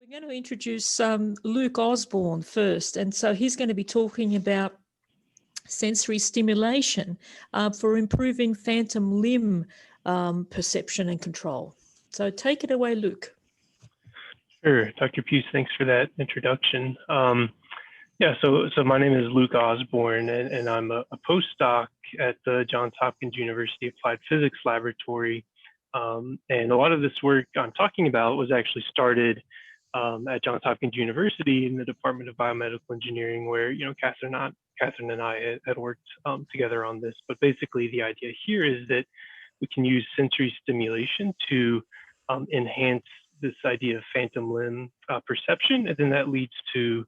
We're going to introduce Luke Osborn first, and so he's going to be talking about sensory stimulation for improving phantom limb perception and control. So take it away, Luke. Sure, Dr. Puce, thanks for that introduction. So my name is Luke Osborn, and I'm a postdoc at the Johns Hopkins University Applied Physics Laboratory. And a lot of this work I'm talking about was actually started at Johns Hopkins University in the Department of Biomedical Engineering, where Catherine and I had worked together on this. But basically, the idea here is that we can use sensory stimulation to enhance this idea of phantom limb perception, and then that leads to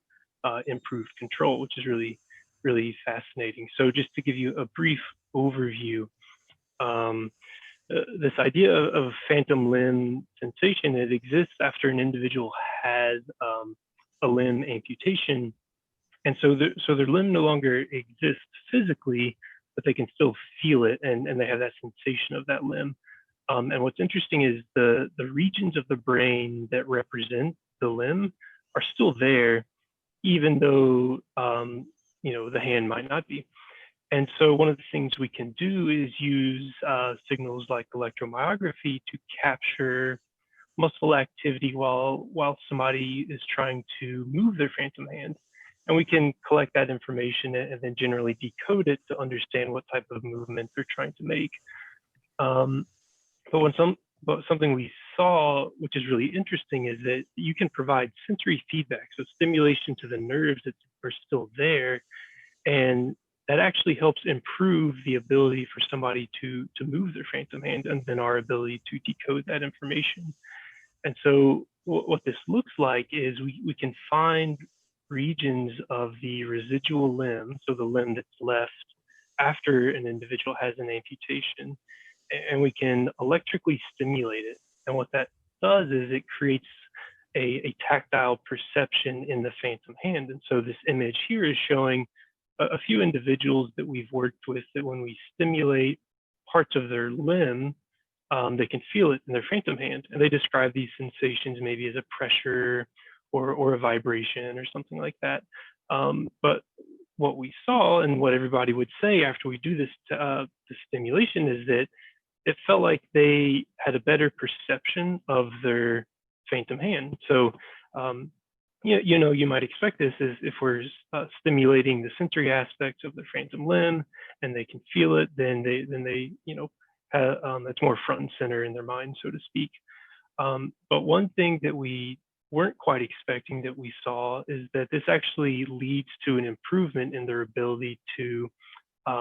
improved control, which is really, really fascinating. So just to give you a brief overview, this idea of phantom limb sensation, it exists after an individual has a limb amputation. And so their limb no longer exists physically, but they can still feel it, and they have that sensation of that limb. And what's interesting is the regions of the brain that represent the limb are still there, even though the hand might not be. And so one of the things we can do is use signals like electromyography to capture muscle activity while somebody is trying to move their phantom hand. And we can collect that information and then generally decode it to understand what type of movement they're trying to make. But something we saw, which is really interesting, is that you can provide sensory feedback, so stimulation to the nerves that are still there, and that actually helps improve the ability for somebody to move their phantom hand, and then our ability to decode that information. And so what this looks like is we can find regions of the residual limb, so the limb that's left after an individual has an amputation, and we can electrically stimulate it. And what that does is it creates a tactile perception in the phantom hand. And so this image here is showing a few individuals that we've worked with that when we stimulate parts of their limb, they can feel it in their phantom hand. And they describe these sensations maybe as a pressure or a vibration or something like that. But what we saw and what everybody would say after we do this stimulation is that it felt like they had a better perception of their phantom hand. So, you might expect this is if we're stimulating the sensory aspects of the phantom limb and they can feel it, then they it's more front and center in their mind, so to speak. But one thing that we weren't quite expecting that we saw is that this actually leads to an improvement in their ability to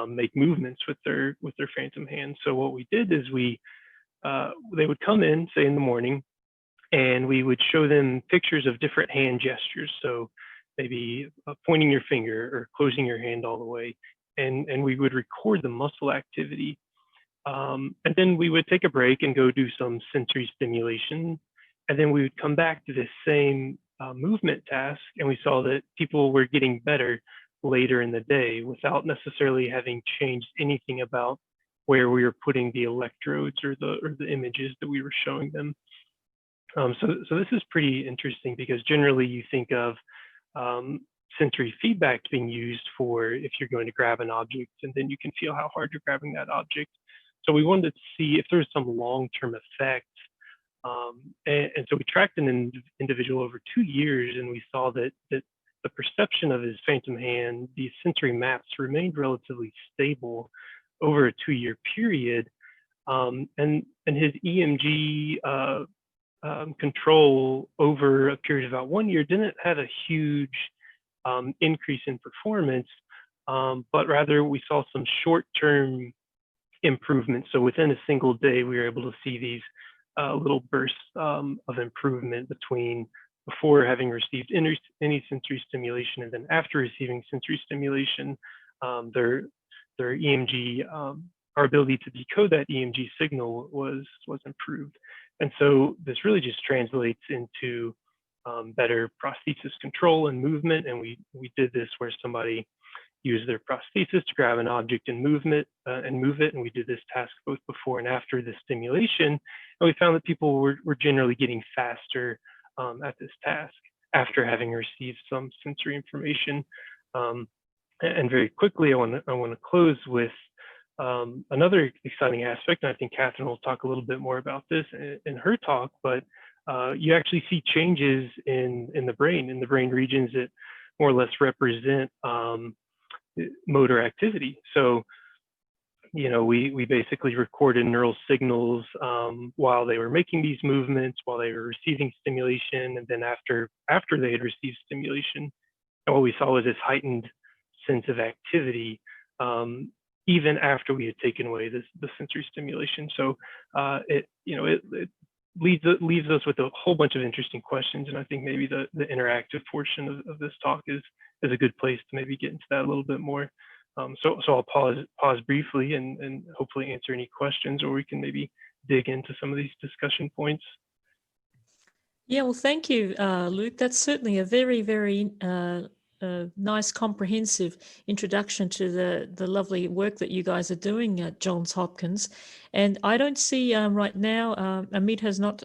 make movements with their phantom hand. So what we did is they would come in, say in the morning, and we would show them pictures of different hand gestures. So maybe pointing your finger or closing your hand all the way, and we would record the muscle activity. And then we would take a break and go do some sensory stimulation. And then we would come back to this same movement task, and we saw that people were getting better later in the day without necessarily having changed anything about where we were putting the electrodes or the images that we were showing them. So this is pretty interesting because generally you think of sensory feedback being used for if you're going to grab an object and then you can feel how hard you're grabbing that object. So we wanted to see if there's some long-term effect. And so we tracked an individual over 2 years, and we saw that the perception of his phantom hand, these sensory maps remained relatively stable over a 2-year period. And his EMG control over a period of about 1 year didn't have a huge increase in performance, but rather we saw some short-term improvements. So within a single day, we were able to see these little bursts of improvement between before having received any sensory stimulation and then after receiving sensory stimulation. Their EMG, our ability to decode that EMG signal was improved. And so this really just translates into better prosthesis control and movement. And we did this where somebody used their prosthesis to grab an object and move it. And we did this task both before and after the stimulation. And we found that people were generally getting faster at this task after having received some sensory information. And very quickly, I want to close with another exciting aspect, and I think Catherine will talk a little bit more about this in her talk, but you actually see changes in the brain regions that more or less represent motor activity. So, you know, we basically recorded neural signals while they were making these movements, while they were receiving stimulation, and then after they had received stimulation, and what we saw was this heightened sense of activity, even after we had taken away the sensory stimulation. So it leaves us with a whole bunch of interesting questions, and I think maybe the interactive portion of this talk is a good place to maybe get into that a little bit more. So I'll pause briefly and hopefully answer any questions, or we can maybe dig into some of these discussion points. Yeah, well, thank you, Luke. That's certainly a very, very nice, comprehensive introduction to the lovely work that you guys are doing at Johns Hopkins. And I don't see right now, Ameet has not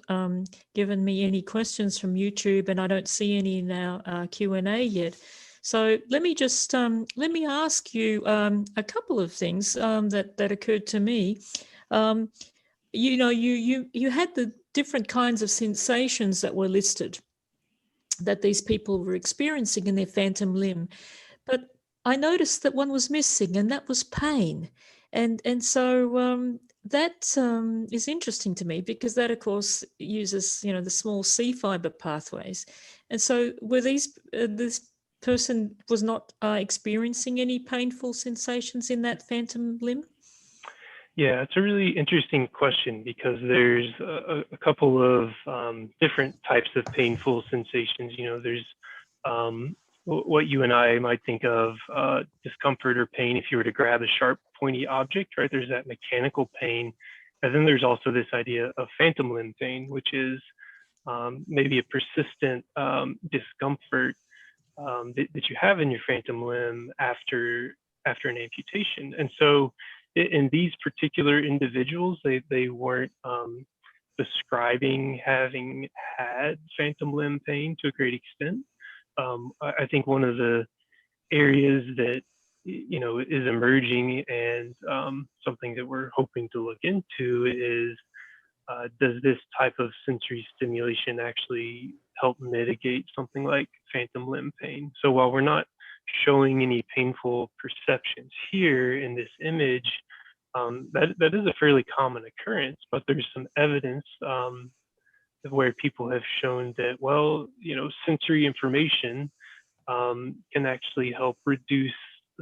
given me any questions from YouTube, and I don't see any in our Q&A yet. So let me just let me ask you a couple of things that occurred to me. You know, you had the different kinds of sensations that were listed that these people were experiencing in their phantom limb, but I noticed that one was missing, and that was pain. And so that is interesting to me, because that, of course, uses, you know, the small C fiber pathways. And so were these this person was not experiencing any painful sensations in that phantom limb? Yeah, it's a really interesting question, because there's a couple of different types of painful sensations. You know, there's what you and I might think of discomfort or pain if you were to grab a sharp, pointy object, right? There's that mechanical pain. And then there's also this idea of phantom limb pain, which is maybe a persistent discomfort that you have in your phantom limb after an amputation. And so in these particular individuals, they weren't describing having had phantom limb pain to a great extent. I think one of the areas that, you know, is emerging, and something that we're hoping to look into is, does this type of sensory stimulation actually help mitigate something like phantom limb pain? So while we're not showing any painful perceptions here in this image, that is a fairly common occurrence, but there's some evidence where people have shown that, well, you know, sensory information can actually help reduce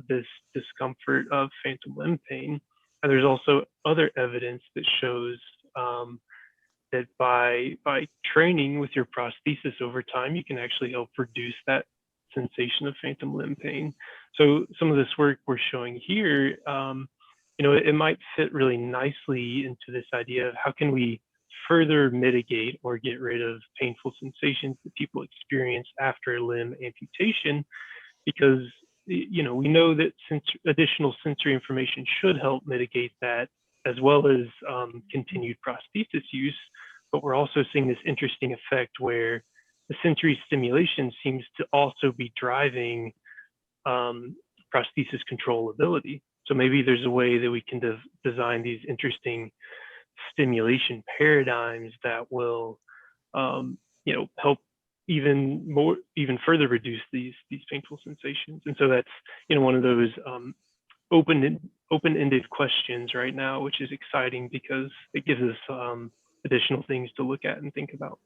this discomfort of phantom limb pain. And there's also other evidence that shows that by training with your prosthesis over time, you can actually help reduce that sensation of phantom limb pain. So some of this work we're showing here, you know, it might fit really nicely into this idea of how can we further mitigate or get rid of painful sensations that people experience after a limb amputation, because, you know, we know that additional sensory information should help mitigate that, as well as continued prosthesis use. But we're also seeing this interesting effect where the sensory stimulation seems to also be driving prosthesis controllability. So maybe there's a way that we can design these interesting stimulation paradigms that will, you know, help even further reduce these painful sensations. And so that's, you know, one of those open-ended questions right now, which is exciting because it gives us additional things to look at and think about.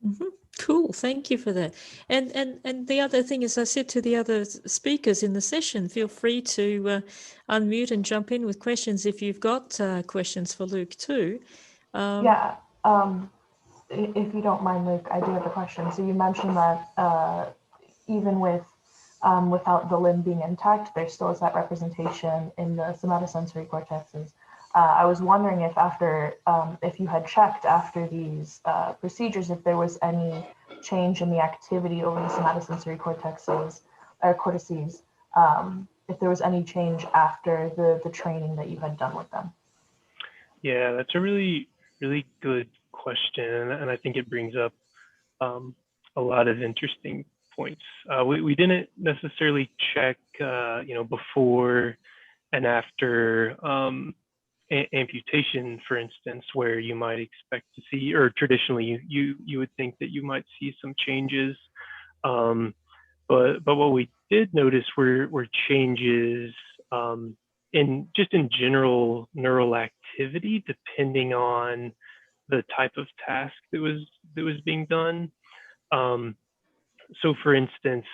Mm-hmm. Cool, thank you for that. And the other thing is, I said to the other speakers in the session, feel free to unmute and jump in with questions if you've got questions for Luke too. Yeah, if you don't mind, Luke, I do have a question. So you mentioned that even without the limb being intact, there still is that representation in the somatosensory cortexes. I was wondering if if you had checked after these procedures, if there was any change in the activity over the somatosensory cortexes or cortices, if there was any change after the training that you had done with them. Yeah, that's a really, really good question. And I think it brings up a lot of interesting points. We didn't necessarily check, before and after amputation, for instance, where you might expect to see, or traditionally you would think that you might see some changes. But what we did notice were changes in general neural activity, depending on the type of task that was being done. So, for instance,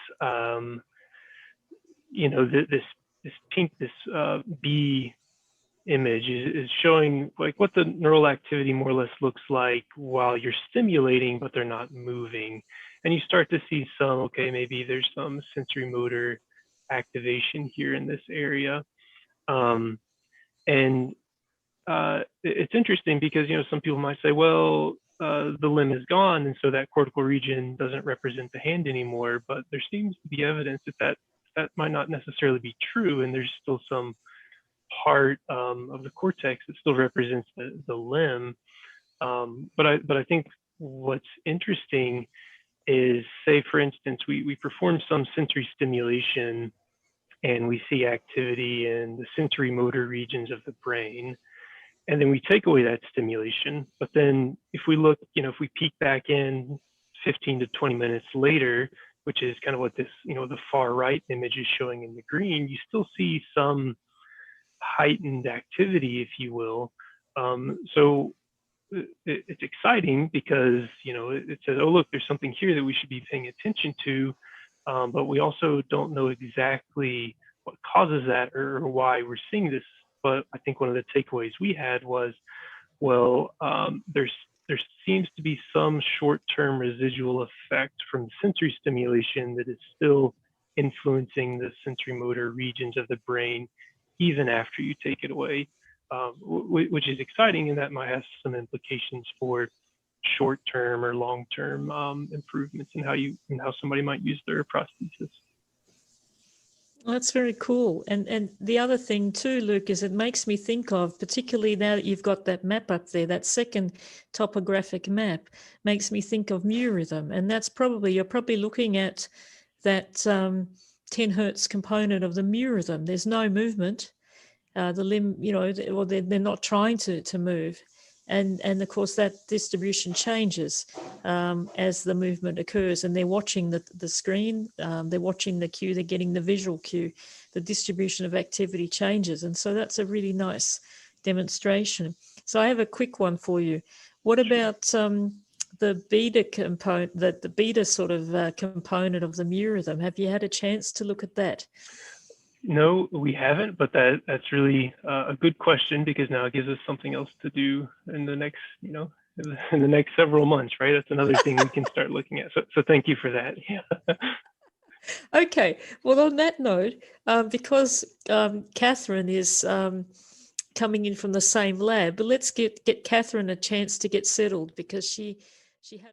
this B image is showing like what the neural activity more or less looks like while you're stimulating, but they're not moving. And you start to see some, okay, maybe there's some sensorimotor activation here in this area. It's interesting because, some people might say, well, the limb is gone, and so that cortical region doesn't represent the hand anymore, but there seems to be evidence that might not necessarily be true, and there's still some part of the cortex that still represents the limb. But I think what's interesting is, say, for instance, we perform some sensory stimulation and we see activity in the sensorimotor regions of the brain. And then we take away that stimulation. But then if we look, if we peek back in 15 to 20 minutes later, which is kind of what this, the far right image is showing in the green, you still see some heightened activity, if you will. So it's exciting because, it says, oh, look, there's something here that we should be paying attention to. But we also don't know exactly what causes that or why we're seeing this. But I think one of the takeaways we had was, well, there seems to be some short-term residual effect from sensory stimulation that is still influencing the sensorimotor regions of the brain, even after you take it away, which is exciting, and that might have some implications for short-term or long-term improvements in how somebody might use their prosthesis. Well, that's very cool. And the other thing too, Luke, is it makes me think of, particularly now that you've got that map up there, that second topographic map makes me think of mu rhythm. And that's you're probably looking at that 10 hertz component of the mu rhythm. There's no movement. The limb, or they're not trying to move. And of course, that distribution changes as the movement occurs, and they're watching the screen, they're watching the cue, they're getting the visual cue, the distribution of activity changes. And so that's a really nice demonstration. So I have a quick one for you. What about the beta component, the beta sort of component of the mu rhythm? Have you had a chance to look at that? No, we haven't, but that's really a good question, because now it gives us something else to do in the next, in the next several months, right? That's another thing we can start looking at. So thank you for that. Yeah. Okay. Well, on that note, because Catherine is coming in from the same lab, but let's get Catherine a chance to get settled, because she had.